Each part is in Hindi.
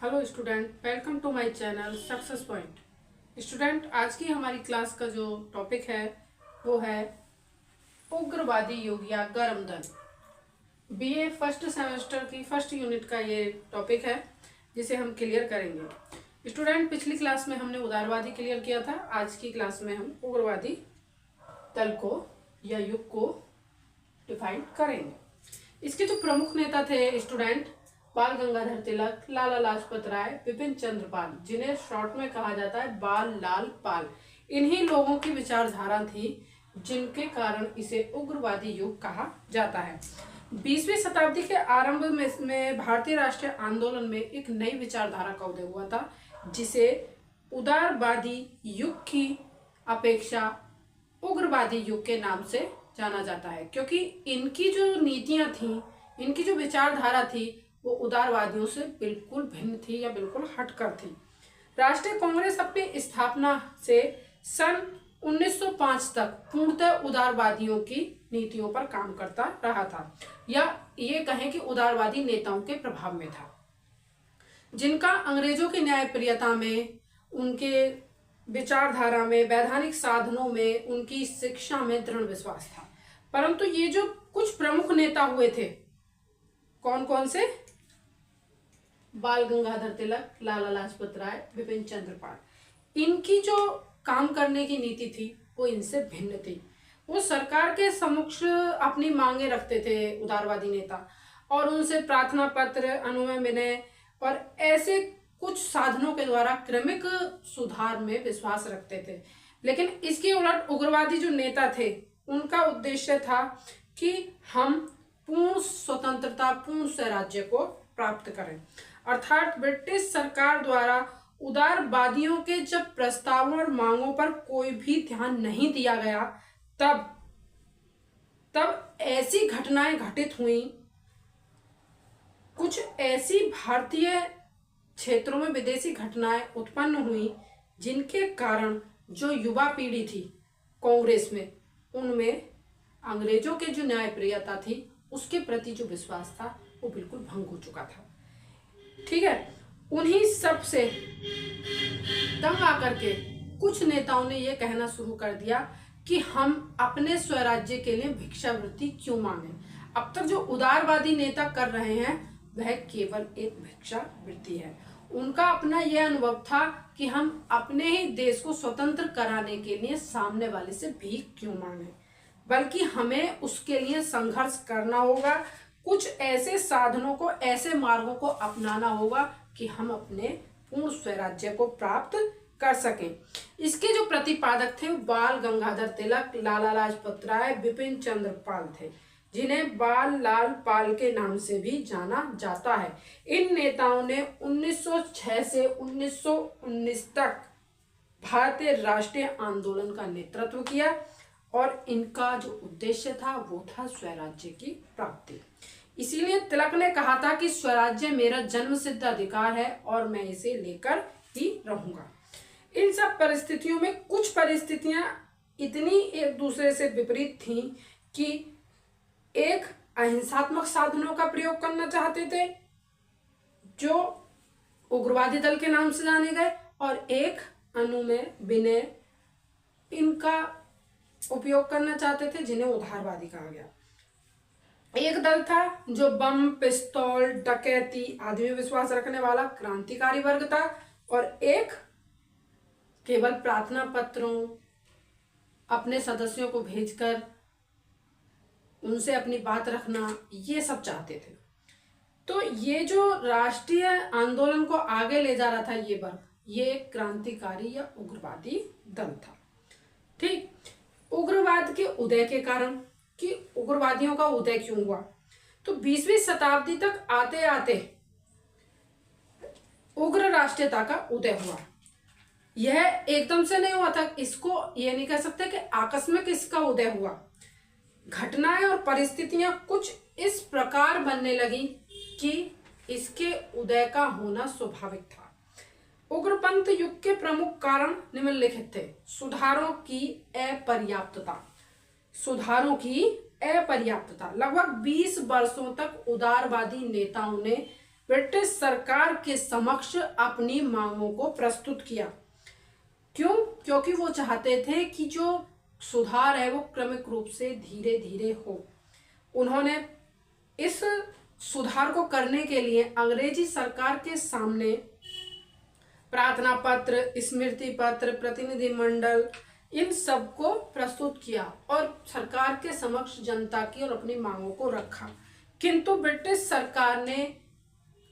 Hello student, welcome to my channel success point. Student, आज की हमारी क्लास का जो टॉपिक है वो है उग्रवादी युग या गर्म दल। बीए फर्स्ट सेमेस्टर की फर्स्ट यूनिट का ये टॉपिक है जिसे हम क्लियर करेंगे। स्टूडेंट, पिछली क्लास में हमने उदारवादी क्लियर किया था। आज की क्लास में हम उग्रवादी दल को या युग को डिफाइन करेंगे। इसके जो प्रमुख नेता थे स्टूडेंट, बाल गंगाधर तिलक, लाला लाजपत राय, विपिन चंद्र पाल, जिन्हें शॉर्ट में कहा जाता है बाल लाल पाल। इन्हीं लोगों की विचारधारा थी जिनके कारण इसे उग्रवादी युग कहा जाता है। 20वीं शताब्दी के आरंभ में भारतीय राष्ट्रीय आंदोलन में एक नई विचारधारा का उदय हुआ था जिसे उदारवादी युग की अपेक्षा उग्रवादी युग के नाम से जाना जाता है, क्योंकि इनकी जो नीतियां थी, इनकी जो विचारधारा थी वो उदारवादियों से बिल्कुल भिन्न थी या बिल्कुल हटकर थी। राष्ट्रीय कांग्रेस अपनी स्थापना से सन 1905 तक पूर्णतः उदारवादियों की नीतियों पर काम करता रहा था, या ये कहें कि उदारवादी नेताओं के प्रभाव में था, जिनका अंग्रेजों की न्यायप्रियता में, उनके विचारधारा में, वैधानिक साधनों में, उनकी शिक्षा में दृढ़ विश्वास था। परंतु ये जो कुछ प्रमुख नेता हुए थे, कौन कौन से? बाल गंगाधर तिलक, लाला लाजपत राय, विपिन चंद्र पाल, इनकी जो काम करने की नीति थी वो इनसे भिन्न थी। वो सरकार के समक्ष अपनी मांगे रखते थे उदारवादी नेता, और उनसे प्रार्थना पत्र, अनुनय विनय और ऐसे कुछ साधनों के द्वारा क्रमिक सुधार में विश्वास रखते थे। लेकिन इसके उलट उग्रवादी जो नेता थे उनका उद्देश्य था कि हम पूर्ण स्वतंत्रता, पूर्ण स्वराज्य को प्राप्त करें। अर्थात ब्रिटिश सरकार द्वारा उदारवादियों के जब प्रस्तावों और मांगों पर कोई भी ध्यान नहीं दिया गया, तब ऐसी घटनाएं घटित हुई, कुछ ऐसी भारतीय क्षेत्रों में विदेशी घटनाएं उत्पन्न हुई जिनके कारण जो युवा पीढ़ी थी कांग्रेस में, उनमें अंग्रेजों के जो न्यायप्रियता थी उसके प्रति जो विश्वास था वो बिल्कुल भंग हो चुका था। ठीक है, उन्हीं सब से तंग आकर के कुछ नेताओं ने यह कहना शुरू कर दिया कि हम अपने स्वराज्य के लिए भिक्षावृत्ति क्यों मांगे। अब तक जो उदारवादी नेता कर रहे हैं वह केवल एक भिक्षावृत्ति है। उनका अपना यह अनुभव था कि हम अपने ही देश को स्वतंत्र कराने के लिए सामने वाले से भीख क्यों मांगे, बल्कि हमें उसके लिए संघर्ष करना होगा। कुछ ऐसे साधनों को, ऐसे मार्गों को अपनाना होगा कि हम अपने पूर्ण स्वराज्य को प्राप्त कर सकें। इसके जो प्रतिपादक थे बाल गंगाधर तिलक, लाला लाजपत राय, विपिन चंद्र पाल थे, जिन्हें बाल लाल पाल के नाम से भी जाना जाता है। इन नेताओं ने 1906 से 1919 तक भारतीय राष्ट्रीय आंदोलन का नेतृत्व किया और इनका जो उद्देश्य था वो था स्वराज्य की प्राप्ति। इसीलिए तिलक ने कहा था कि स्वराज्य मेरा जन्मसिद्ध अधिकार है और मैं इसे लेकर ही रहूंगा। इन सब परिस्थितियों में कुछ परिस्थितियां इतनी एक दूसरे से विपरीत थीं कि एक अहिंसात्मक साधनों का प्रयोग करना चाहते थे जो उग्रवादी दल के नाम से जाने गए, और एक अनुनय विनय इनका उपयोग करना चाहते थे जिन्हें उदारवादी कहा गया। एक दल था जो बम, पिस्तौल, डकैती आदि में विश्वास रखने वाला क्रांतिकारी वर्ग था, और एक केवल प्रार्थना पत्रों, अपने सदस्यों को भेजकर उनसे अपनी बात रखना, ये सब चाहते थे। तो ये जो राष्ट्रीय आंदोलन को आगे ले जा रहा था ये वर्ग, ये क्रांतिकारी या उग्रवादी दल था। ठीक, उग्रवाद के उदय के कारण, कि उग्रवादियों का उदय क्यों हुआ, तो 20वीं शताब्दी तक आते आते उग्र राष्ट्रीयता का उदय हुआ। यह एकदम से नहीं हुआ था, इसको यह नहीं कह सकते कि आकस्मिक इसका उदय हुआ। घटनाएं और परिस्थितियां कुछ इस प्रकार बनने लगी कि इसके उदय का होना स्वाभाविक था। उग्रपंथ युग के प्रमुख कारण निम्नलिखित थे। सुधारों की अपर्याप्तता। लगभग 20 वर्षों तक उदारवादी नेताओं ने ब्रिटिश सरकार के समक्ष अपनी मांगों को प्रस्तुत किया। क्यों? क्योंकि वो चाहते थे कि जो सुधार है वो क्रमिक रूप से धीरे धीरे हो। उन्होंने इस सुधार को करने के लिए अंग्रेजी सरकार के सामने प्रार्थना पत्र, स्मृति पत्र, प्रतिनिधि मंडल, इन सब को प्रस्तुत किया और सरकार के समक्ष जनता की और अपनी मांगों को रखा। किंतु ब्रिटिश सरकार ने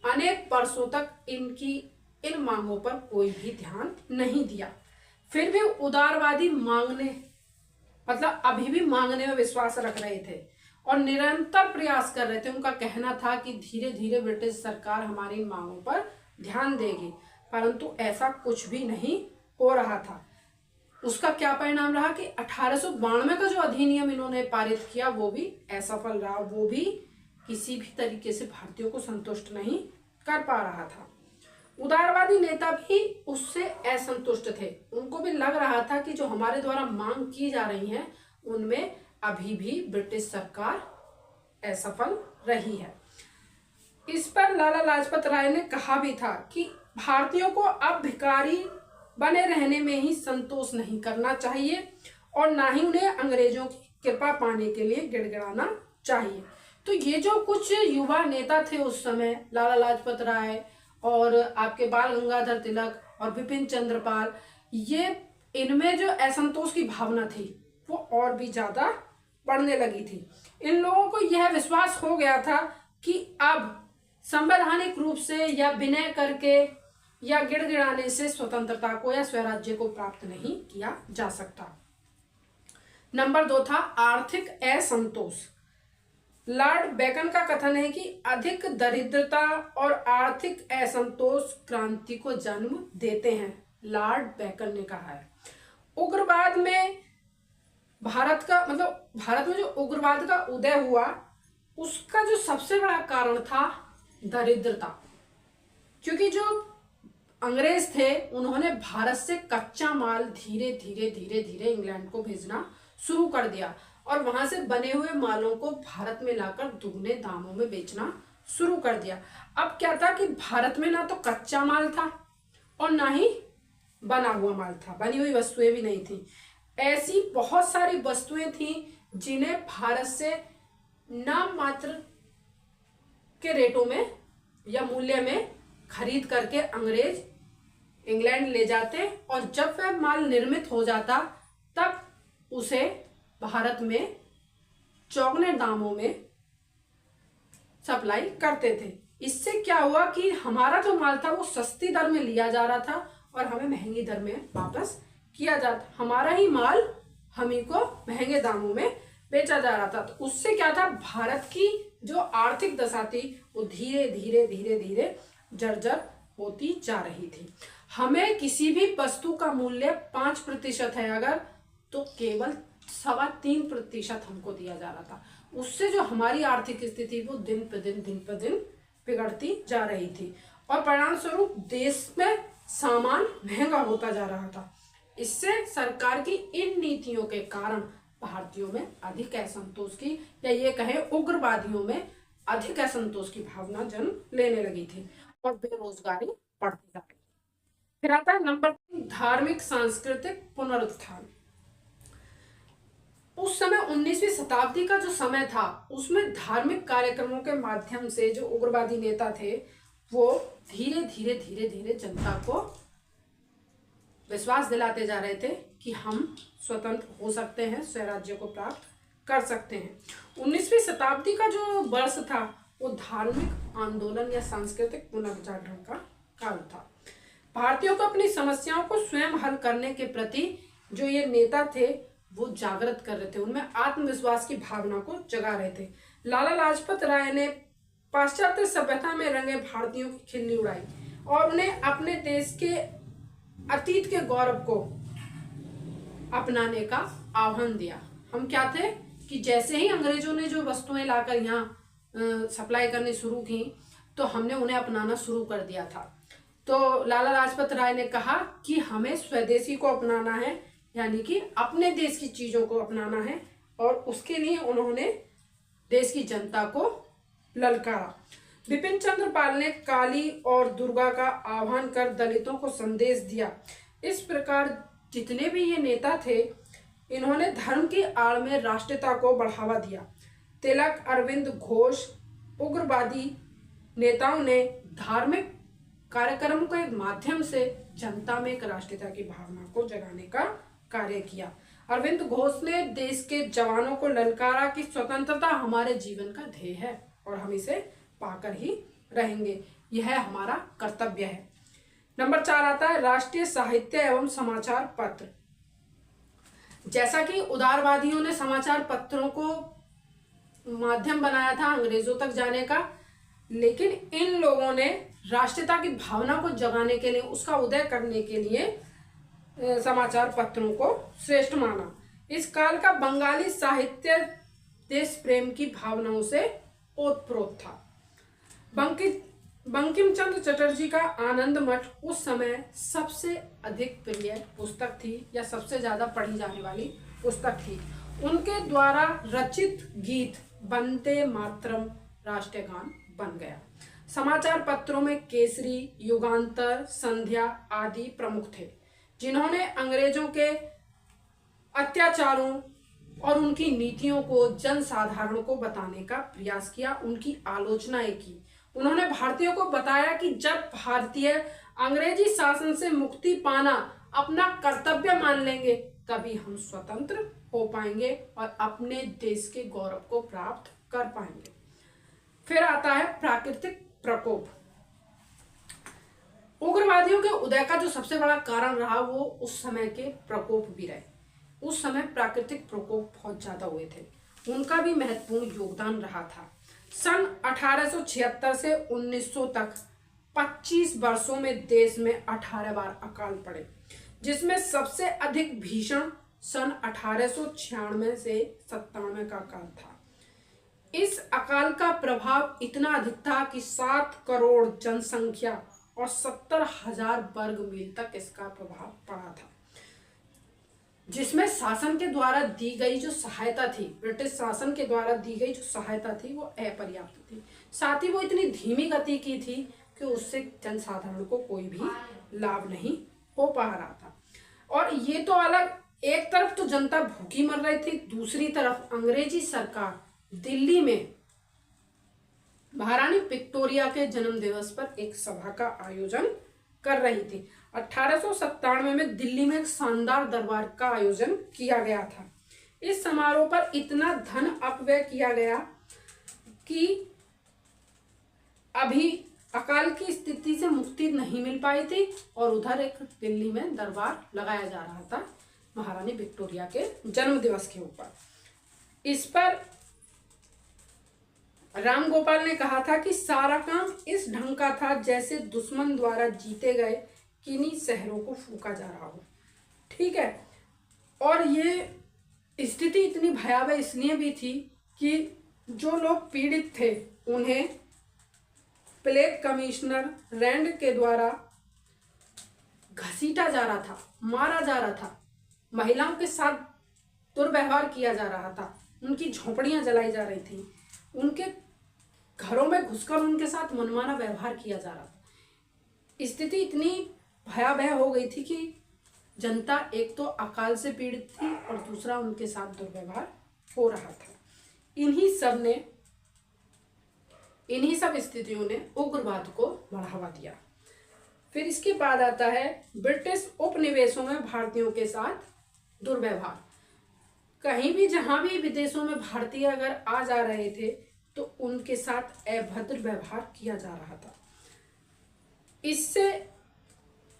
अनेक वर्षों तक इन मांगों पर कोई भी ध्यान नहीं दिया। फिर भी उदारवादी अभी भी मांगने में विश्वास रख रहे थे और निरंतर प्रयास कर रहे थे। उनका कहना था कि धीरे धीरे ब्रिटिश सरकार हमारी मांगों पर ध्यान देगी, परंतु ऐसा कुछ भी नहीं हो रहा था। उसका क्या परिणाम रहा कि 1892 का जो अधिनियम इन्होंने पारित किया वो भी असफल रहा। वो भी किसी भी तरीके से भारतीयों को संतुष्ट नहीं कर पा रहा था। उदारवादी नेता भी उससे असंतुष्ट थे। उनको भी लग रहा था कि जो हमारे द्वारा मांग की जा रही है उनमें अभी भी ब्रिटिश सरकार असफल रही है। इस पर लाला लाजपत राय ने कहा भी था कि भारतीयों को अब भिखारी बने रहने में ही संतोष नहीं करना चाहिए और ना ही उन्हें अंग्रेजों की कृपा पाने के लिए गिड़गिड़ाना चाहिए। तो ये जो कुछ युवा नेता थे उस समय, लाला लाजपत राय और आपके बाल गंगाधर तिलक और विपिन चंद्र पाल, ये इनमें जो असंतोष की भावना थी वो और भी ज्यादा बढ़ने लगी थी। इन लोगों को यह विश्वास हो गया था कि अब संवैधानिक रूप से या विनय करके या गिड़गिड़ाने से स्वतंत्रता को या स्वराज्य को प्राप्त नहीं किया जा सकता। नंबर 2 था आर्थिक असंतोष। लॉर्ड बेकन का कथन है कि अधिक दरिद्रता और आर्थिक असंतोष क्रांति को जन्म देते हैं। लॉर्ड बेकन ने कहा है। उग्रवाद में भारत में जो उग्रवाद का उदय हुआ उसका जो सबसे बड़ा कारण था दरिद्रता, क्योंकि जो अंग्रेज थे उन्होंने भारत से कच्चा माल धीरे धीरे इंग्लैंड को भेजना शुरू कर दिया और वहां से बने हुए मालों को भारत में लाकर दुगने दामों में बेचना शुरू कर दिया। अब क्या था कि भारत में ना तो कच्चा माल था और ना ही बना हुआ माल था, बनी हुई वस्तुएं भी नहीं थी। ऐसी बहुत सारी वस्तुएं थी जिन्हें भारत से नाम मात्र के रेटों में या मूल्य में खरीद करके अंग्रेज इंग्लैंड ले जाते और जब वह माल निर्मित हो जाता तब उसे भारत में चौगने दामों में सप्लाई करते थे। इससे क्या हुआ कि हमारा जो माल था वो सस्ती दर में लिया जा रहा था और हमें महंगी दर में वापस किया जाता। हमारा ही माल हम ही को महंगे दामों में बेचा जा रहा था। तो उससे क्या था, भारत की जो आर्थिक दशा थी वो धीरे धीरे जर्जर होती जा रही थी। हमें किसी भी वस्तु का मूल्य 5% है अगर, तो केवल 3.25% हमको दिया जा रहा था। उससे जो हमारी आर्थिक स्थिति वो दिन पे दिन बिगड़ती जा रही थी और परिणाम स्वरूप देश में सामान महंगा होता जा रहा था। इससे सरकार की इन नीतियों के कारण भारतीयों में अधिक असंतोष की या ये कहें उग्रवादियों में अधिक असंतोष की भावना जन्म लेने लगी थी और बेरोजगारी बढ़ती जा रही। फिर आता है नंबर 3, धार्मिक सांस्कृतिक पुनरुत्थान। उस समय 19वीं शताब्दी का जो समय था उसमें धार्मिक कार्यक्रमों के माध्यम से जो उग्रवादी नेता थे वो धीरे धीरे जनता को विश्वास दिलाते जा रहे थे कि हम स्वतंत्र हो सकते हैं, स्वराज्य को प्राप्त कर सकते हैं। 19वीं शताब्दी का जो वर्ष था वो धार्मिक आंदोलन या सांस्कृतिक पुनर्जागरण का काल था। भारतीयों को अपनी समस्याओं को स्वयं हल करने के प्रति जो ये नेता थे वो जागृत कर रहे थे, उनमें आत्मविश्वास की भावना को जगा रहे थे। लाला लाजपत राय ने पाश्चात्य सभ्यता में रंगे भारतीयों की खिल्ली उड़ाई और उन्हें अपने देश के अतीत के गौरव को अपनाने का आह्वान दिया। हम क्या थे कि जैसे ही अंग्रेजों ने जो वस्तुएं लाकर यहाँ सप्लाई करनी शुरू की तो हमने उन्हें अपनाना शुरू कर दिया था। तो लाला लाजपत राय ने कहा कि हमें स्वदेशी को अपनाना है, यानी कि अपने देश की चीजों को अपनाना है और उसके लिए उन्होंने देश की जनता को ललकारा। बिपिन चंद्र पाल ने काली और दुर्गा का आह्वान कर दलितों को संदेश दिया। इस प्रकार जितने भी ये नेता थे, इन्होंने धर्म की आड़ में राष्ट्रीयता को बढ़ावा दिया। तिलक, अरविंद घोष, उग्रवादी नेताओं ने धार्मिक कार्यक्रम के माध्यम से जनता में एक राष्ट्रीयता की भावना को जगाने का कार्य किया। अरविंद घोष ने देश के जवानों को ललकारा कि स्वतंत्रता हमारे जीवन का ध्येय है और हम इसे पाकर ही रहेंगे, यह हमारा कर्तव्य है। नंबर 4 आता है राष्ट्रीय साहित्य एवं समाचार पत्र। जैसा कि उदारवादियों ने समाचार पत्रों को माध्यम बनाया था अंग्रेजों तक जाने का, लेकिन इन लोगों ने राष्ट्रीयता की भावना को जगाने के लिए, उसका उदय करने के लिए समाचार पत्रों को श्रेष्ठ माना। इस काल का बंगाली साहित्य देश प्रेम की भावनाओं से ओतप्रोत था। बंकिम चंद्र चटर्जी का आनंद मठ उस समय सबसे अधिक प्रिय पुस्तक थी या सबसे ज्यादा पढ़ी जाने वाली पुस्तक थी। उनके द्वारा रचित गीत वंदे मातरम राष्ट्रीय गान बन गया। समाचार पत्रों में केसरी, युगांतर, संध्या आदि प्रमुख थे, जिन्होंने अंग्रेजों के अत्याचारों और उनकी नीतियों को जनसाधारण को बताने का प्रयास किया, उनकी आलोचनाएं की। उन्होंने भारतीयों को बताया कि जब भारतीय अंग्रेजी शासन से मुक्ति पाना अपना कर्तव्य मान लेंगे, तभी हम स्वतंत्र हो पाएंगे और अपने देश के गौरव को प्राप्त कर पाएंगे। फिर आता है प्राकृतिक प्रकोप। उग्रवादियों के उदय का जो सबसे बड़ा कारण रहा वो उस समय के प्रकोप भी रहे। उस समय प्राकृतिक प्रकोप बहुत ज्यादा हुए थे, उनका भी महत्वपूर्ण योगदान रहा था। सन 1876 से 1900 तक 25 वर्षों में देश में 18 बार अकाल पड़े, जिसमें सबसे अधिक भीषण सन 1896 से 97 का अकाल था। इस अकाल का प्रभाव इतना अधिक था कि 7 करोड़ जनसंख्या और 70,000 वर्ग मील तक इसका प्रभाव पड़ा था, जिसमें शासन के द्वारा दी गई जो सहायता थी, ब्रिटिश शासन के द्वारा दी गई जो सहायता थी वो अपर्याप्त थी। साथ ही वो इतनी धीमी गति की थी कि उससे जनसाधारण को कोई भी लाभ नहीं हो पा रहा था। और ये तो अलग, एक तरफ तो जनता भूखी मर रही थी, दूसरी तरफ अंग्रेजी सरकार दिल्ली में महारानी विक्टोरिया के जन्म दिवस पर एक सभा का आयोजन कर रही थी। 1897 में दिल्ली में एक शानदार दरबार का आयोजन किया गया था। इस समारोह पर इतना धन अपव्यय किया गया कि अभी अकाल की स्थिति से मुक्ति नहीं मिल पाई थी और उधर एक दिल्ली में दरबार लगाया जा रहा था महारानी विक्टोरिया के जन्म दिवस के ऊपर। इस पर राम गोपाल ने कहा था कि सारा काम इस ढंग का था जैसे दुश्मन द्वारा जीते गए किन्हीं शहरों को फूका जा रहा हो। ठीक है, और ये स्थिति इतनी भयावह इसलिए भी थी कि जो लोग पीड़ित थे उन्हें प्लेग कमिश्नर रैंड के द्वारा घसीटा जा रहा था, मारा जा रहा था, महिलाओं के साथ दुर्व्यवहार किया जा रहा था, उनकी झोपड़ियां जलाई जा रही थी, उनके घरों में घुसकर उनके साथ मनमाना व्यवहार किया जा रहा था। स्थिति इतनी भयावह हो गई थी कि जनता एक तो अकाल से पीड़ित थी और दूसरा उनके साथ दुर्व्यवहार हो रहा था। इन्हीं सब स्थितियों ने उग्रवाद को बढ़ावा दिया। फिर इसके बाद आता है ब्रिटिश उपनिवेशों में भारतीयों के साथ दुर्व्यवहार। कहीं भी जहां भी विदेशों में भारतीय अगर आ जा रहे थे तो उनके साथ अभद्र व्यवहार किया जा रहा था। इससे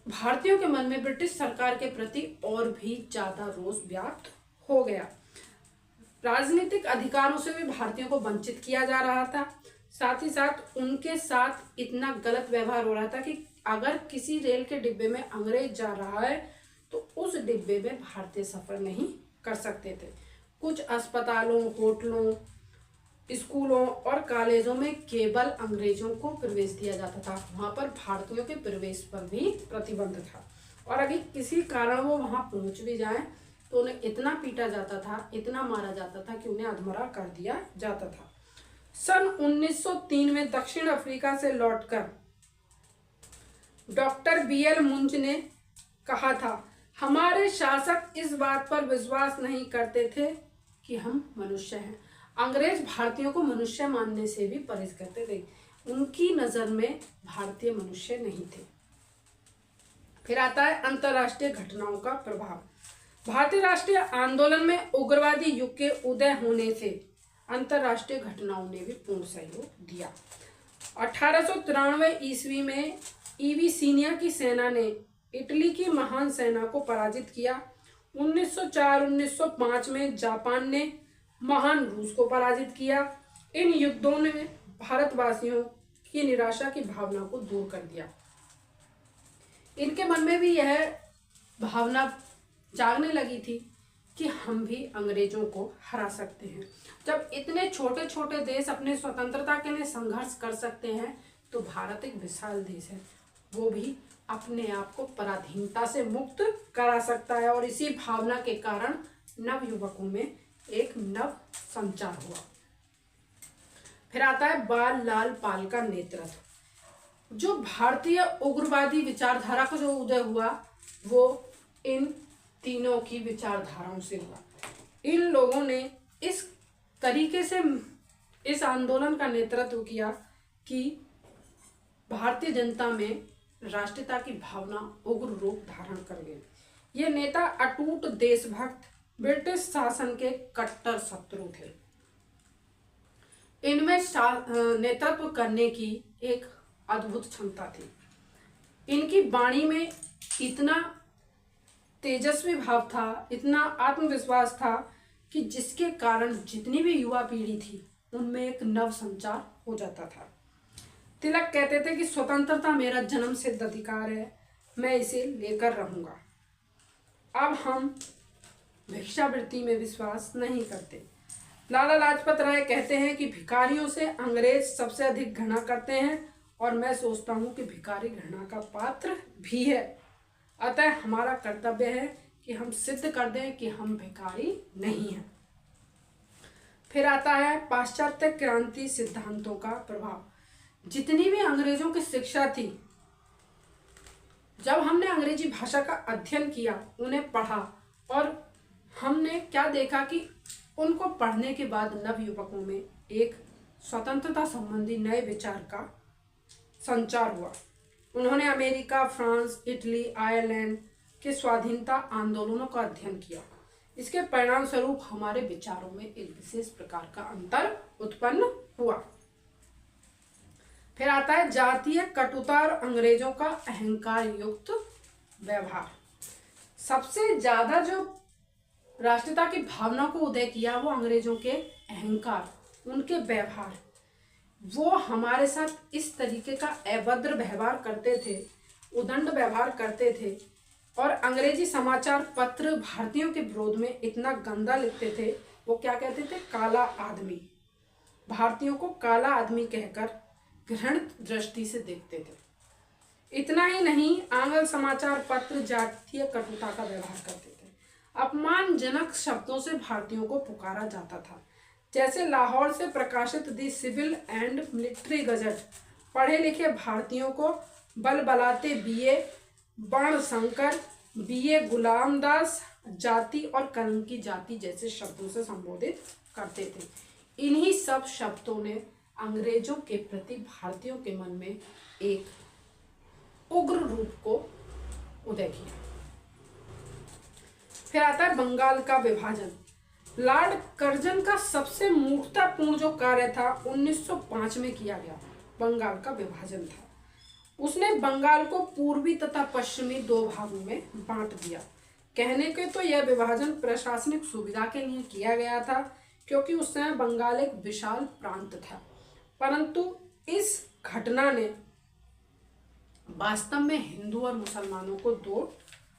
भारतीयों के मन में ब्रिटिश सरकार के प्रति और भी ज्यादा रोष व्याप्त हो गया। राजनीतिक अधिकारों से भी भारतीयों को वंचित किया जा रहा था। साथ ही साथ उनके साथ इतना गलत व्यवहार हो रहा था कि अगर किसी रेल के डिब्बे में अंग्रेज जा रहा है तो उस डिब्बे में भारतीय सफर नहीं कर सकते थे। कुछ अस्पतालों, होटलों, स्कूलों और कॉलेजों में केवल अंग्रेजों को प्रवेश दिया जाता था, वहां पर भारतीयों के प्रवेश पर भी प्रतिबंध था। और अगर किसी कारण वो वहां पहुंच भी जाए तो उन्हें इतना पीटा जाता था, इतना मारा जाता था कि उन्हें अधमरा कर दिया जाता था। सन 1903 में दक्षिण अफ्रीका से लौटकर डॉक्टर बीएल मुंज ने कहा था, हमारे शासक इस बात पर विश्वास नहीं करते थे कि हम मनुष्य हैं। अंग्रेज भारतीयों को मनुष्य मानने से भी परहेज करते थे। उनकी नजर में भारतीय मनुष्य नहीं थे। फिर आता है अंतर्राष्ट्रीय घटनाओं का प्रभाव। भारतीय राष्ट्रीय आंदोलन में उग्रवादी युग के उदय होने से अंतर्राष्ट्रीय घटनाओं ने भी पूर्ण सहयोग दिया। 1893 ईस्वी में इबिसिनिया की सेना ने इटली की महान सेना को पराजित किया। 1904-1905 में जापान ने महान रूस को पराजित किया। इन युद्धों ने भारतवासियों की निराशा की भावना को दूर कर दिया। इनके मन में भी यह भावना जागने लगी थी कि हम भी अंग्रेजों को हरा सकते हैं। जब इतने छोटे छोटे देश अपने स्वतंत्रता के लिए संघर्ष कर सकते हैं तो भारत एक विशाल देश है, वो भी अपने आप को पराधीनता से मुक्त करा सकता है। और इसी भावना के कारण नव युवकों में एक नव संचार हुआ। फिर आता है बाल लाल पाल का नेतृत्व। जो भारतीय उग्रवादी विचारधारा का जो उदय हुआ वो इन तीनों की विचारधाराओं से हुआ। इन लोगों ने इस तरीके से इस आंदोलन का नेतृत्व किया कि भारतीय जनता में राष्ट्रीयता की भावना उग्र रूप धारण कर गई। ये नेता अटूट देशभक्त ब्रिटिश शासन के कट्टर शत्रु थे। इनमें नेतृत्व करने की एक अद्भुत क्षमता थी। इनकी वाणी में इतना तेजस्वी भाव था, इतना आत्मविश्वास था कि जिसके कारण जितनी भी युवा पीढ़ी थी उनमें एक नव संचार हो जाता था। तिलक कहते थे कि स्वतंत्रता मेरा जन्म सिद्ध अधिकार है, मैं इसे लेकर रहूंगा। अब हम भिक्षावृत्ति में विश्वास नहीं करते। लाला लाजपत राय कहते हैं कि भिखारियों से अंग्रेज सबसे अधिक घृणा करते हैं और मैं सोचता हूं कि भिखारी घृणा का पात्र भी है। अतः हमारा कर्तव्य है कि हम सिद्ध कर दें कि हम भिखारी नहीं हैं। फिर आता है पाश्चात्य क्रांति सिद्धांतों का प्रभाव। जितनी भी अंग्रेजों की शिक्षा थी, जब हमने अंग्रेजी भाषा का अध्ययन किया, उन्हें पढ़ा और हमने क्या देखा कि उनको पढ़ने के बाद नव युवकों में एक स्वतंत्रता संबंधी नए विचार का संचार हुआ। उन्होंने अमेरिका, फ्रांस, इटली, आयरलैंड के स्वाधीनता आंदोलनों का अध्ययन किया। इसके परिणाम स्वरूप हमारे विचारों में एक विशेष प्रकार का अंतर उत्पन्न हुआ। फिर आता है जातीय कटुता और अंग्रेजों का अहंकार युक्त व्यवहार। सबसे ज्यादा जो राष्ट्रीयता की भावना को उदय किया वो अंग्रेजों के अहंकार, उनके व्यवहार। वो हमारे साथ इस तरीके का अभद्र व्यवहार करते थे, उदंड व्यवहार करते थे और अंग्रेजी समाचार पत्र भारतीयों के विरोध में इतना गंदा लिखते थे। वो क्या कहते थे? काला आदमी। भारतीयों को काला आदमी कहकर घृणित दृष्टि से देखते थे। इतना ही नहीं, आंग्ल समाचार पत्र जातीय कटुता का व्यवहार करते थे। अपमानजनक शब्दों से भारतीयों को पुकारा जाता था, जैसे लाहौर से प्रकाशित दी सिविल एंड मिलिट्री गजट पढ़े लिखे भारतीयों को बलबलाते बीए बाणशंकर, बीए गुलामदास जाति और कलंकी जाति जैसे शब्दों से संबोधित करते थे। इन्हीं सब शब्दों ने अंग्रेजों के प्रति भारतीयों के मन में एक उग्र रूप को उदय किया। फिर आता है बंगाल का विभाजन। लॉर्ड कर्जन का सबसे मूर्खतापूर्ण जो कार्य था 1905 में किया गया, बंगाल का विभाजन था। उसने बंगाल को पूर्वी तथा पश्चिमी दो भागों में बांट दिया। कहने के तो यह विभाजन प्रशासनिक सुविधा के लिए किया गया था, क्योंकि उस समय बंगाल एक विशाल प्रांत था, परंतु इस घटना ने वास्तव में हिंदू और मुसलमानों को दो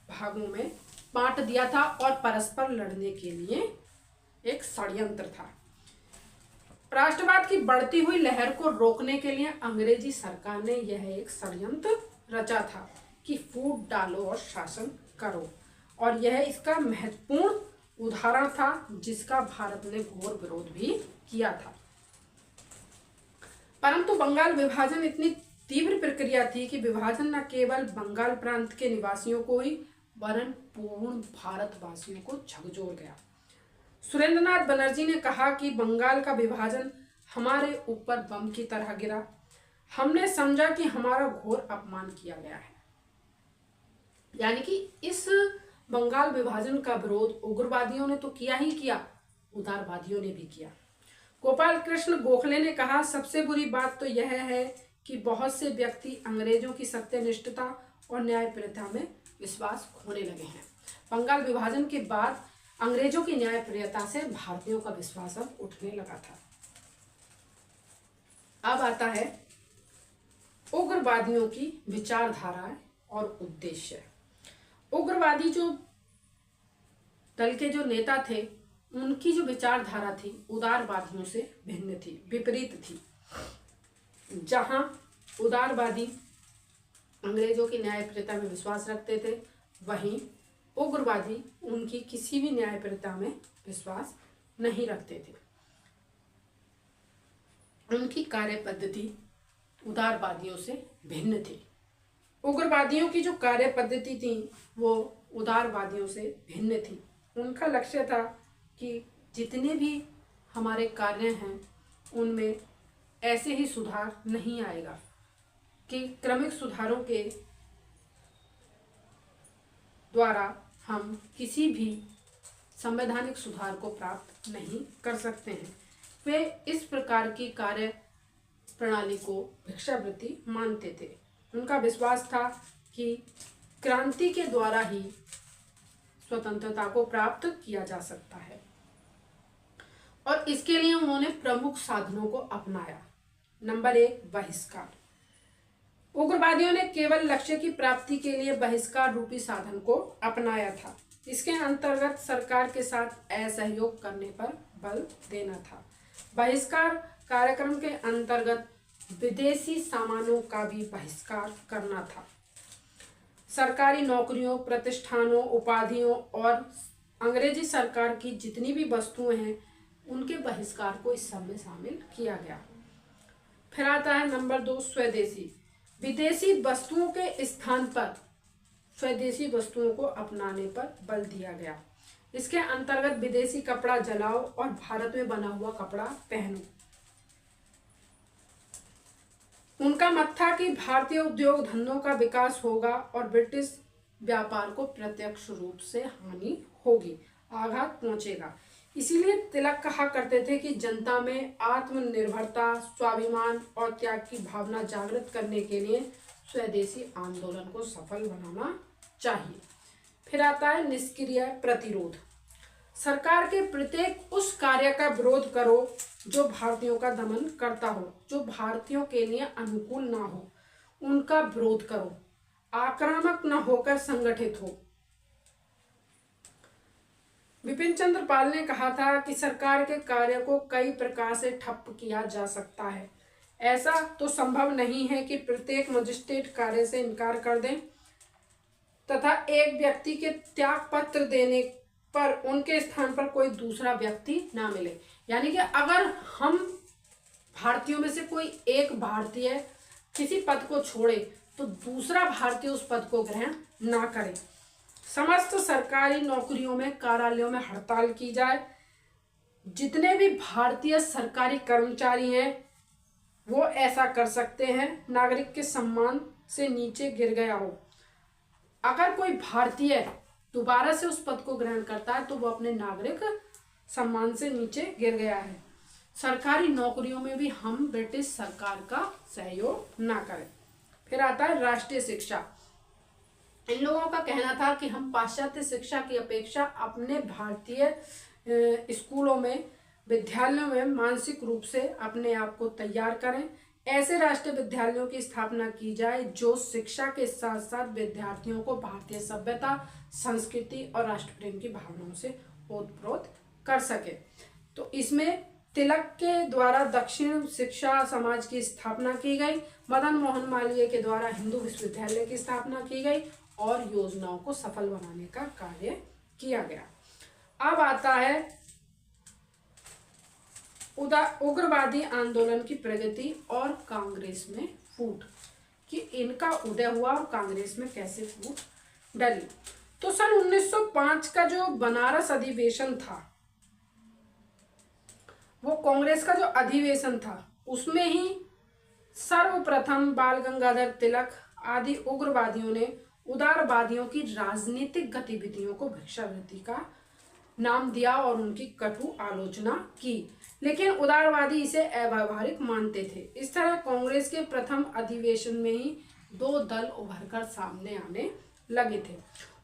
भागों में बांट दिया था और परस्पर लड़ने के लिए एक षड्यंत्र था। राष्ट्रवाद की बढ़ती हुई लहर को रोकने के लिए अंग्रेजी सरकार ने यह एक षड्यंत्र रचा था कि फूट डालो और शासन करो, और यह इसका महत्वपूर्ण उदाहरण था जिसका भारत ने घोर विरोध भी किया था। परंतु बंगाल विभाजन इतनी तीव्र प्रक्रिया थी कि विभाजन न केवल बंगाल प्रांत के निवासियों को ही वरन पूर्ण भारतवासियों को झकझोर गया। सुरेंद्रनाथ बनर्जी ने कहा कि बंगाल का विभाजन हमारे ऊपर बम की तरह गिरा। हमने समझा कि हमारा घोर अपमान किया गया है। यानी कि इस बंगाल विभाजन का विरोध उग्रवादियों ने तो किया ही किया, उदारवादियों ने भी किया। गोपाल कृष्ण गोखले ने कहा, सबसे बुरी बात तो यह है कि बहुत से व्यक्ति अंग्रेजों की सत्यनिष्ठता और न्यायप्रियता में विश्वास खोने लगे हैं। बंगाल विभाजन के बाद अंग्रेजों की न्यायप्रियता से भारतीयों का विश्वास अब उठने लगा था। अब आता है उग्रवादियों की विचारधाराएं और उद्देश्य। उग्रवादी जो दल के जो नेता थे, उनकी जो विचारधारा थी उदारवादियों से भिन्न थी, विपरीत थी। जहां उदारवादी अंग्रेजों की न्यायप्रियता में विश्वास रखते थे, वहीं उग्रवादी उनकी किसी भी न्यायप्रियता में विश्वास नहीं रखते थे। उनकी कार्य पद्धति उदारवादियों से भिन्न थी। उग्रवादियों की जो कार्य पद्धति थी वो उदारवादियों से भिन्न थी। उनका लक्ष्य था कि जितने भी हमारे कार्य हैं उनमें ऐसे ही सुधार नहीं आएगा कि क्रमिक सुधारों के द्वारा हम किसी भी संवैधानिक सुधार को प्राप्त नहीं कर सकते हैं। वे इस प्रकार की कार्य प्रणाली को भिक्षावृत्ति मानते थे। उनका विश्वास था कि क्रांति के द्वारा ही स्वतंत्रता को प्राप्त किया जा सकता है और इसके लिए उन्होंने प्रमुख साधनों को अपनाया। नंबर 1, बहिष्कार। उग्रवादियों ने केवल लक्ष्य की प्राप्ति के लिए बहिष्कार रूपी साधन को अपनाया था। इसके अंतर्गत सरकार के साथ असहयोग करने पर बल देना था। बहिष्कार कार्यक्रम के अंतर्गत विदेशी सामानों का भी बहिष्कार करना था। सरकारी नौकरियों, प्रतिष्ठानों, उपाधियों और अंग्रेजी सरकार की जितनी भी वस्तुएं हैं उनके बहिष्कार को इस सब में शामिल किया गया। फिर आता है नंबर 2, स्वदेशी। विदेशी वस्तुओं के स्थान पर स्वदेशी वस्तुओं को अपनाने पर बल दिया गया। इसके अंतर्गत विदेशी कपड़ा जलाओ और भारत में बना हुआ कपड़ा पहनो। उनका मत था कि भारतीय उद्योग धंधों का विकास होगा और ब्रिटिश व्यापार को प्रत्यक्ष रूप से हानि होगी, आघात पहुंचेगा। इसीलिए तिलक कहा करते थे कि जनता में आत्मनिर्भरता, स्वाभिमान और त्याग की भावना जागृत करने के लिए स्वदेशी आंदोलन को सफल बनाना चाहिए। फिर आता है निष्क्रिय प्रतिरोध। सरकार के प्रत्येक उस कार्य का विरोध करो जो भारतीयों का दमन करता हो, जो भारतीयों के लिए अनुकूल ना हो, उनका विरोध करो। आक्रामक न होकर संगठित हो। विपिन चंद्र पाल ने कहा था कि सरकार के कार्य को कई प्रकार से ठप्प किया जा सकता है। ऐसा तो संभव नहीं है कि प्रत्येक मजिस्ट्रेट कार्य से इनकार कर दें तथा एक व्यक्ति के त्याग पत्र देने पर उनके स्थान पर कोई दूसरा व्यक्ति ना मिले। यानी कि अगर हम भारतीयों में से कोई एक भारतीय किसी पद को छोड़े तो दूसरा भारतीय उस पद को ग्रहण ना करे। समस्त सरकारी नौकरियों में, कार्यालयों में हड़ताल की जाए। जितने भी भारतीय सरकारी कर्मचारी हैं वो ऐसा कर सकते हैं। नागरिक के सम्मान से नीचे गिर गया हो। अगर कोई भारतीय दोबारा से उस पद को ग्रहण करता है तो वो अपने नागरिक सम्मान से नीचे गिर गया है। सरकारी नौकरियों में भी हम ब्रिटिश सरकार का सहयोग ना करें। फिर आता है राष्ट्रीय शिक्षा। इन लोगों का कहना था कि हम पाश्चात्य शिक्षा की अपेक्षा अपने भारतीय स्कूलों में, विद्यालयों में मानसिक रूप से अपने आप को तैयार करें। ऐसे राष्ट्रीय विद्यालयों की स्थापना की जाए जो शिक्षा के साथ साथ विद्यार्थियों को भारतीय सभ्यता, संस्कृति और राष्ट्र प्रेम की भावनाओं से ओतप्रोत कर सके। तो इसमें तिलक के द्वारा दक्षिण शिक्षा समाज की स्थापना की गई, मदन मोहन मालवीय के द्वारा हिंदू विश्वविद्यालय की स्थापना की गई और योजनाओं को सफल बनाने का कार्य किया गया। अब आता है उग्रवादी आंदोलन की प्रगति और कांग्रेस में फूट, कि इनका उदय हुआ और कांग्रेस में कैसे फूट डली। तो सन 1905 का जो बनारस अधिवेशन था, वो कांग्रेस का जो अधिवेशन था, उसमें ही सर्वप्रथम बाल गंगाधर तिलक आदि उग्रवादियों ने उदारवादियों की राजनीतिक गतिविधियों को भिक्षावृत्ति का नाम दिया और उनकी कटु आलोचना की, लेकिन उदारवादी इसे अव्यावहारिक मानते थे। इस तरह कांग्रेस के प्रथम अधिवेशन में ही दो दल उभरकर सामने आने लगे थे।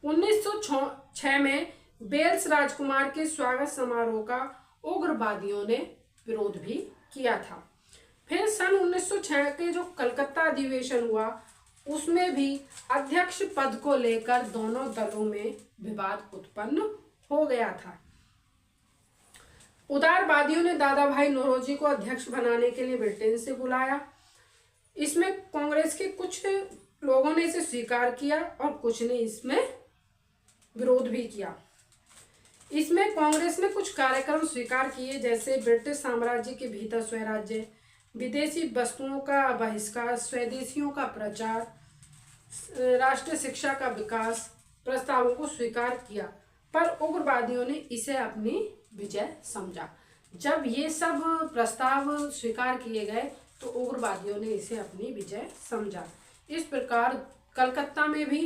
1906 में बेल्स राजकुमार के स्वागत समारोह का उग्रवादियों ने विरोध भी किया था। फिर सन 1906 के जो कलकत्ता अधिवेशन हुआ, उसमें भी अध्यक्ष पद को लेकर दोनों दलों में विवाद उत्पन्न हो गया था। उदारवादियों ने दादा भाई नौरोजी को अध्यक्ष बनाने के लिए ब्रिटेन से बुलाया। इसमें कांग्रेस के कुछ लोगों ने इसे स्वीकार किया और कुछ ने इसमें विरोध भी किया। इसमें कांग्रेस ने कुछ कार्यक्रम स्वीकार किए, जैसे ब्रिटिश साम्राज्य के भीतर स्वराज्य, विदेशी वस्तुओं का बहिष्कार, स्वदेशियों का प्रचार, राष्ट्रीय शिक्षा का विकास प्रस्तावों को स्वीकार किया, पर उग्रवादियों ने इसे अपनी विजय समझा। जब ये सब प्रस्ताव स्वीकार किए गए तो उग्रवादियों ने इसे अपनी विजय समझा। इस प्रकार कलकत्ता में भी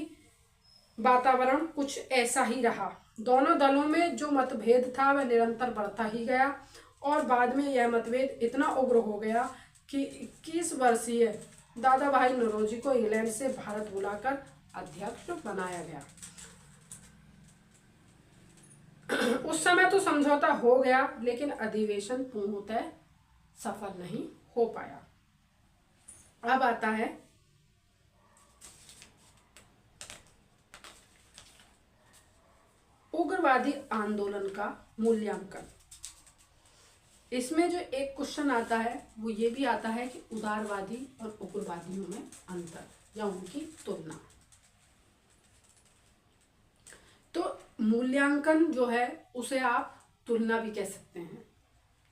वातावरण कुछ ऐसा ही रहा। दोनों दलों में जो मतभेद था वह निरंतर बढ़ता ही गया और बाद में यह मतभेद इतना उग्र हो गया कि 21 वर्षीय दादा भाई नौरोजी को इंग्लैंड से भारत बुलाकर अध्यक्ष बनाया गया। उस समय तो समझौता हो गया, लेकिन अधिवेशन पूर्णतः सफल नहीं हो पाया। अब आता है उग्रवादी आंदोलन का मूल्यांकन। इसमें जो एक क्वेश्चन आता है वो ये भी आता है कि उदारवादी और उग्रवादियों में अंतर या उनकी तुलना। तो मूल्यांकन जो है उसे आप तुलना भी कह सकते हैं,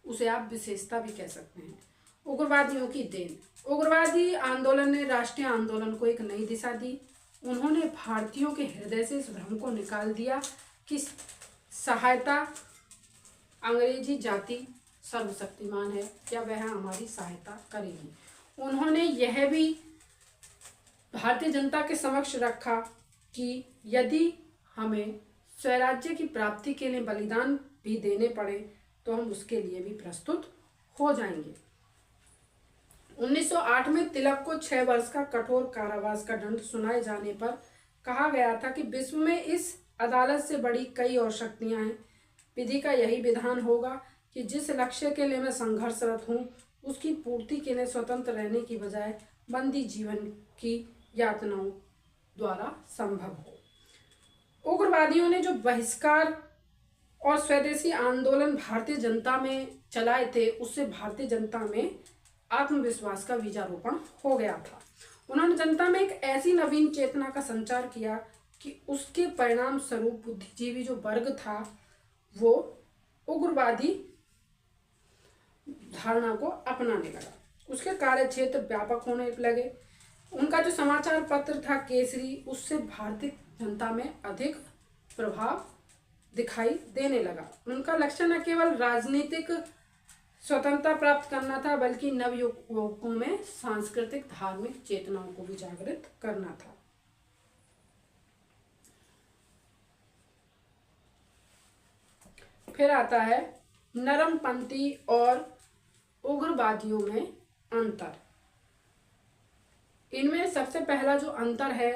उसे आप विशेषता भी कह सकते हैं। उग्रवादियों की देन। उग्रवादी आंदोलन ने राष्ट्रीय आंदोलन को एक नई दिशा दी। उन्होंने भारतीयों के हृदय से इस भ्रम को निकाल दिया कि सहायता अंग्रेजी जाति सर्वशक्तिमान है, क्या वह हमारी सहायता करेगी। उन्होंने यह भी भारतीय जनता के समक्ष रखा कि यदि हमें स्वराज्य की प्राप्ति के लिए बलिदान भी देने पड़े तो हम उसके लिए भी प्रस्तुत हो जाएंगे। 1908 में तिलक को 6 वर्ष का कठोर कारावास का दंड सुनाए जाने पर कहा गया था कि विश्व में इस अदालत से बड़ी कई और शक्तियां हैं। विधि का यही विधान होगा कि जिस लक्ष्य के लिए मैं संघर्षरत हूँ उसकी पूर्ति के लिए स्वतंत्र रहने की बजाय बंदी जीवन की यातनाओं द्वारा संभव हो। उग्रवादियों ने जो बहिष्कार और स्वदेशी आंदोलन भारतीय जनता में चलाए थे, उससे भारतीय जनता में आत्मविश्वास का बीजारोपण हो गया था। उन्होंने जनता में एक ऐसी नवीन चेतना का संचार किया कि उसके परिणाम स्वरूप बुद्धिजीवी जो वर्ग था वो उग्रवादी धारणा को अपनाने लगा। उसके कार्य क्षेत्र व्यापक होने लगे। उनका जो समाचार पत्र था केसरी, उससे भारतीय जनता में अधिक प्रभाव दिखाई देने लगा। उनका लक्ष्य न केवल राजनीतिक स्वतंत्रता प्राप्त करना था, बल्कि नवयुवकों में सांस्कृतिक धार्मिक चेतनाओं को भी जागृत करना था। फिर आता है नरमपंथी और उग्रवादियों में अंतर। इनमें सबसे पहला जो अंतर है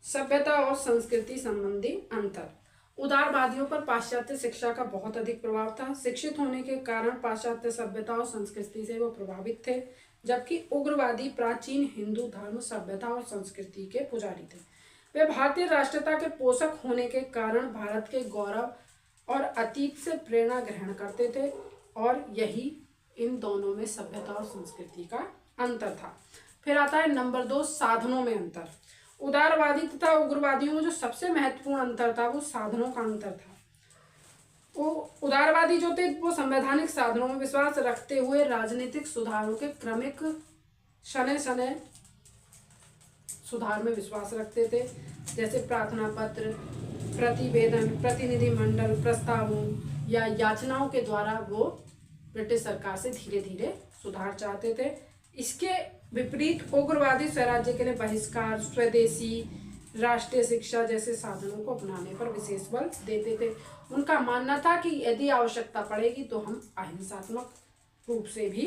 सभ्यता और संस्कृति संबंधी अंतर। उदारवादियों पर पाश्चात्य शिक्षा का बहुत अधिक प्रभाव था। शिक्षित होने के कारण पाश्चात्य सभ्यता और संस्कृति से वो प्रभावित थे, जबकि उग्रवादी प्राचीन हिंदू धर्म सभ्यता और संस्कृति के पुजारी थे। वे भारतीय राष्ट्रीयता के पोषक होने के कारण भारत के गौरव और अतीत से प्रेरणा ग्रहण करते थे, और यही इन दोनों में सभ्यता और संस्कृति का अंतर था। फिर आता है नंबर 2, साधनों में अंतर। उदारवादी तथा उग्रवादियों में जो सबसे महत्वपूर्ण अंतर था वो साधनों का अंतर था। वो उदारवादी जो थे वो संवैधानिक साधनों में विश्वास रखते हुए राजनीतिक सुधारों के क्रमिक शनय शनय सुधार में विश्वास रखते थे, जैसे प्रार्थना पत्र, प्रतिवेदन, प्रतिनिधि मंडल प्रस्तावों या याचनाओं के द्वारा वो ब्रिटिश सरकार से धीरे धीरे सुधार चाहते थे। इसके विपरीत उग्रवादी स्वराज्य के लिए बहिष्कार, स्वदेशी, राष्ट्रीय शिक्षा जैसे साधनों को अपनाने पर विशेष बल देते थे। उनका मानना था कि यदि आवश्यकता पड़ेगी तो हम अहिंसात्मक रूप से भी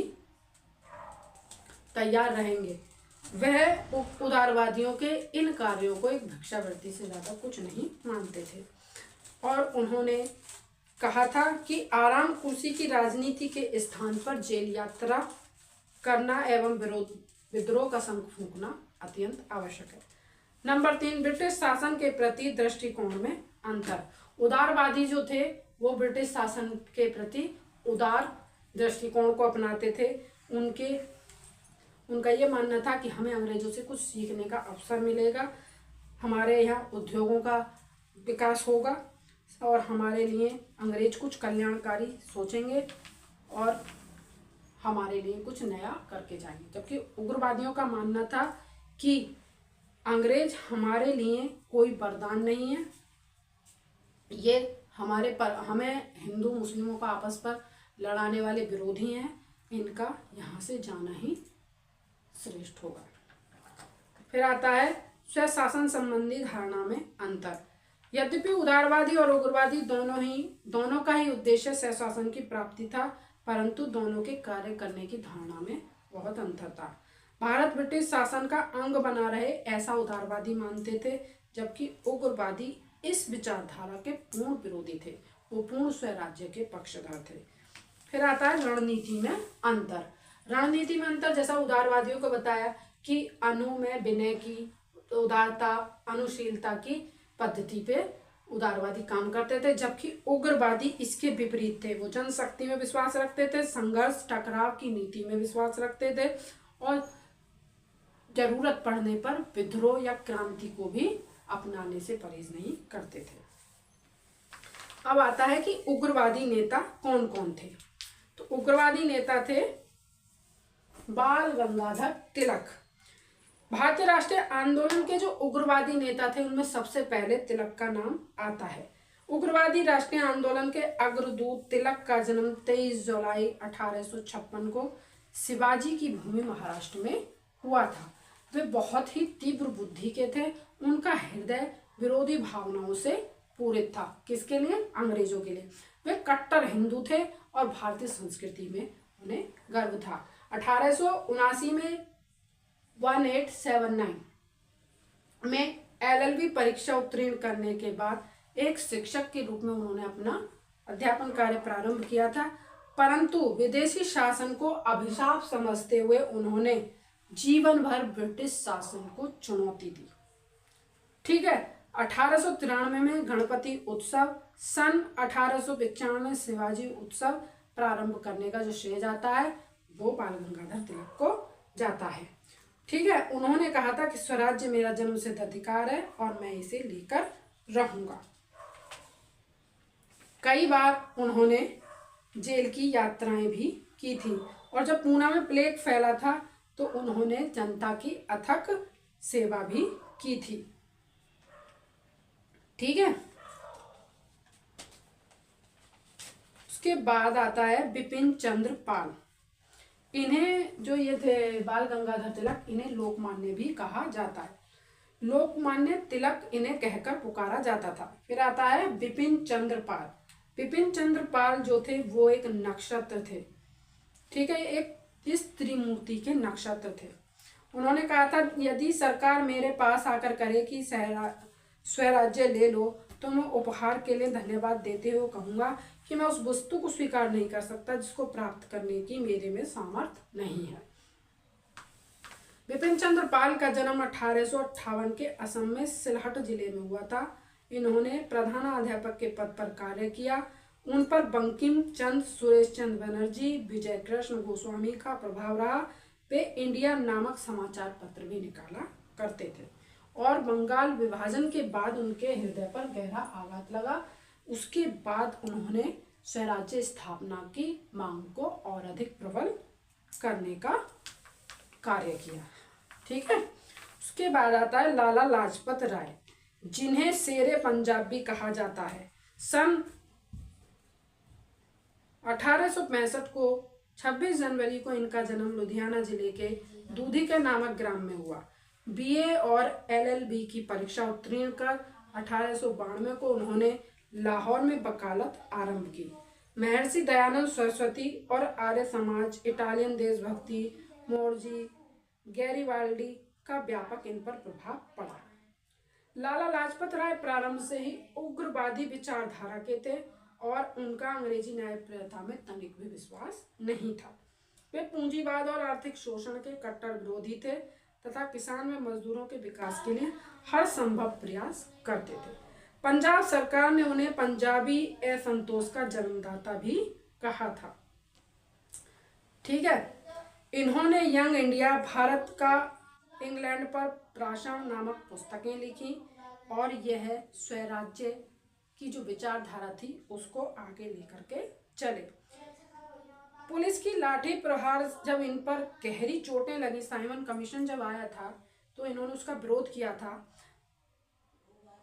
तैयार रहेंगे। वह उदारवादियों के इन कार्यों को एक भिक्षावृत्ति से ज्यादा कुछ नहीं मानते थे और उन्होंने कहा था कि आराम कुर्सी की राजनीति के स्थान पर जेल यात्रा करना एवं विद्रोह का शंख फूंकना अत्यंत आवश्यक है। नंबर 3, ब्रिटिश शासन के प्रति दृष्टिकोण में अंतर। उदारवादी जो थे वो ब्रिटिश शासन के प्रति उदार दृष्टिकोण को अपनाते थे। उनका ये मानना था कि हमें अंग्रेजों से कुछ सीखने का अवसर मिलेगा, हमारे यहाँ उद्योगों का विकास होगा और हमारे लिए अंग्रेज कुछ कल्याणकारी सोचेंगे और हमारे लिए कुछ नया करके जाएंगे। जबकि उग्रवादियों का मानना था कि अंग्रेज हमारे लिए कोई वरदान नहीं है, ये हमें हिंदू मुस्लिमों का आपस पर लड़ाने वाले विरोधी हैं, इनका यहाँ से जाना ही श्रेष्ठ होगा। फिर आता है स्वशासन संबंधी धारणा में अंतर। यद्यपि उदारवादी और उग्रवादी दोनों का ही उद्देश्य स्वशासन की प्राप्ति था, परंतु दोनों के कार्य करने की धारणा में बहुत अंतर था। भारत ब्रिटिश शासन का अंग बना रहे ऐसा उदारवादी मानते थे, जबकि उग्रवादी इस विचारधारा के पूर्ण विरोधी थे, वो पूर्ण स्वराज्य के पक्षधर थे। फिर आता है रणनीति में अंतर। रणनीति में अंतर, जैसा उदारवादियों को बताया कि अनु में विनय की, उदारता, अनुशीलता की पद्धति पे उदारवादी काम करते थे, जबकि उग्रवादी इसके विपरीत थे। वो जनशक्ति में विश्वास रखते थे, संघर्ष टकराव की नीति में विश्वास रखते थे और जरूरत पड़ने पर विद्रोह या क्रांति को भी अपनाने से परहेज नहीं करते थे। अब आता है कि उग्रवादी नेता कौन कौन थे। तो उग्रवादी नेता थे बाल गंगाधर तिलक। भारतीय राष्ट्रीय आंदोलन के जो उग्रवादी नेता थे उनमें सबसे पहले तिलक का नाम आता है। उग्रवादी राष्ट्रीय आंदोलन के अग्रदूत तिलक का जन्म 23 जुलाई 1856 को शिवाजी की भूमि महाराष्ट्र में हुआ था। वे बहुत ही तीव्र बुद्धि के थे, उनका हृदय विरोधी भावनाओं से पूरित था। किसके लिए? अंग्रेजों के लिए। वे कट्टर हिंदू थे और भारतीय संस्कृति में उन्हें गर्व था। 1879 में 1879 में LLB परीक्षा उत्तीर्ण करने के बाद एक शिक्षक के रूप में उन्होंने अपना अध्यापन कार्य प्रारंभ किया था, परंतु विदेशी शासन को अभिशाप समझते हुए उन्होंने जीवन भर ब्रिटिश शासन को चुनौती दी। ठीक है। 1893 में गणपति उत्सव, सन 1895 में शिवाजी उत्सव प्रारंभ करने का जो श्रेय जाता है वो बाल गंगाधर तिलक को जाता है। ठीक है। उन्होंने कहा था कि स्वराज्य मेरा जन्मसिद्ध अधिकार है और मैं इसे लेकर रहूंगा। कई बार उन्होंने जेल की यात्राएं भी की थी और जब पूना में प्लेग फैला था तो उन्होंने जनता की अथक सेवा भी की थी। ठीक है। उसके बाद आता है बिपिन चंद्र पाल। इन्हें जो ये थे बाल गंगाधर तिलक, इन्हें लोकमान्य भी कहा जाता है। लोकमान्य तिलक इन्हें कहकर पुकारा जाता था। फिर आता है बिपिन चंद्र पाल। बिपिन चंद्र पाल जो थे वो एक नक्षत्र थे। ठीक है। एक त्रिमूर्ति के नक्षत्र थे। उन्होंने कहा था यदि सरकार मेरे पास आकर कहे कि स्वराज्य ले लो तो मैं उपहार के लिए धन्यवाद देते हुए कहूंगा कि मैं उस वस्तु को स्वीकार नहीं कर सकता जिसको प्राप्त करने की मेरे में सामर्थ्य नहीं है। बिपिन चंद्र पाल का जन्म 1858 के असम में सिलहट जिले में हुआ था। इन्होंने प्रधानाध्यापक के पद पर कार्य किया। उन पर बंकिम चंद्र, सुरेश चंद्र बनर्जी, विजय कृष्ण गोस्वामी का प्रभाव रहा। वे इंडिया नामक समाचार पत्र भी निकाला करते थे और बंगाल विभाजन के बाद उनके हृदय पर गहरा आघात लगा। उसके बाद उन्होंने स्वराज्य स्थापना की मांग को और अधिक प्रबल करने का कार्य किया। ठीक है। उसके बाद आता है लाला लाजपत राय, जिन्हें शेरे पंजाब भी कहा जाता है। सन 1865 को 26 जनवरी को इनका जन्म लुधियाना जिले के दूधी के नामक ग्राम में हुआ। बीए और एलएलबी की परीक्षा उत्तीर्ण कर 1892 को उन्होंने लाहौर में वकालत आरंभ की। महर्षि दयानंद सरस्वती और आर्य समाज, इटालियन देशभक्ति, मोर्जी, गैरिबाल्डी का व्यापक इन पर प्रभाव पड़ा। लाला लाजपत राय प्रारंभ से ही उग्रवादी विचारधारा के थे और उनका अंग्रेजी न्यायप्रियता में तनिक भी विश्वास नहीं था। वे पूंजीवाद और आर्थिक शोषण के कट्टर विरोधी थे तथा किसान व मजदूरों के विकास के लिए हर संभव प्रयास करते थे। पंजाब सरकार ने उन्हें पंजाबी असंतोष का जन्मदाता भी कहा था। ठीक है। इन्होंने यंग इंडिया, भारत का इंग्लैंड पर प्राशन नामक पुस्तकें लिखी और यह स्वराज्य की जो विचारधारा थी उसको आगे लेकर के चले। पुलिस की लाठी प्रहार जब इन पर गहरी चोटें लगी, साइमन कमीशन जब आया था तो इन्होंने उसका विरोध किया था।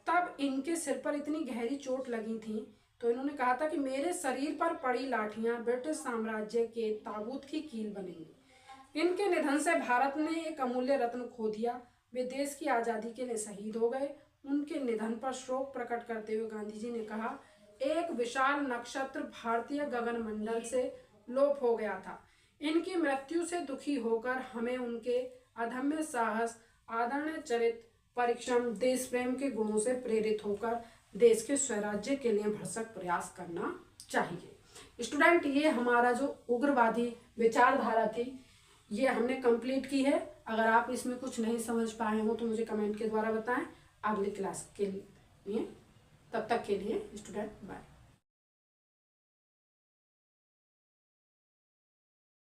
तब इनके सिर पर इतनी गहरी चोट लगी थी तो इन्होंने कहा था कि मेरे शरीर पर पड़ी लाठियां ब्रिटिश साम्राज्य के ताबूत की कील बनेंगी। इनके निधन से भारत ने एक अमूल्य रत्न खो दिया। वे देश की आज़ादी के लिए शहीद हो गए। उनके निधन पर शोक प्रकट करते हुए गांधी जी ने कहा, एक विशाल नक्षत्र भारतीय गगनमंडल से लोप हो गया था। इनकी मृत्यु से दुखी होकर हमें उनके अदम्य साहस, आदरणीय चरित्र, परिश्रम, देश प्रेम के गुणों से प्रेरित होकर देश के स्वराज्य के लिए भरसक प्रयास करना चाहिए। स्टूडेंट, ये हमारा जो उग्रवादी विचारधारा थी ये हमने कंप्लीट की है। अगर आप इसमें कुछ नहीं समझ पाए हो तो मुझे कमेंट के द्वारा बताएं। अगली क्लास के लिए, तब तक के लिए स्टूडेंट बाय।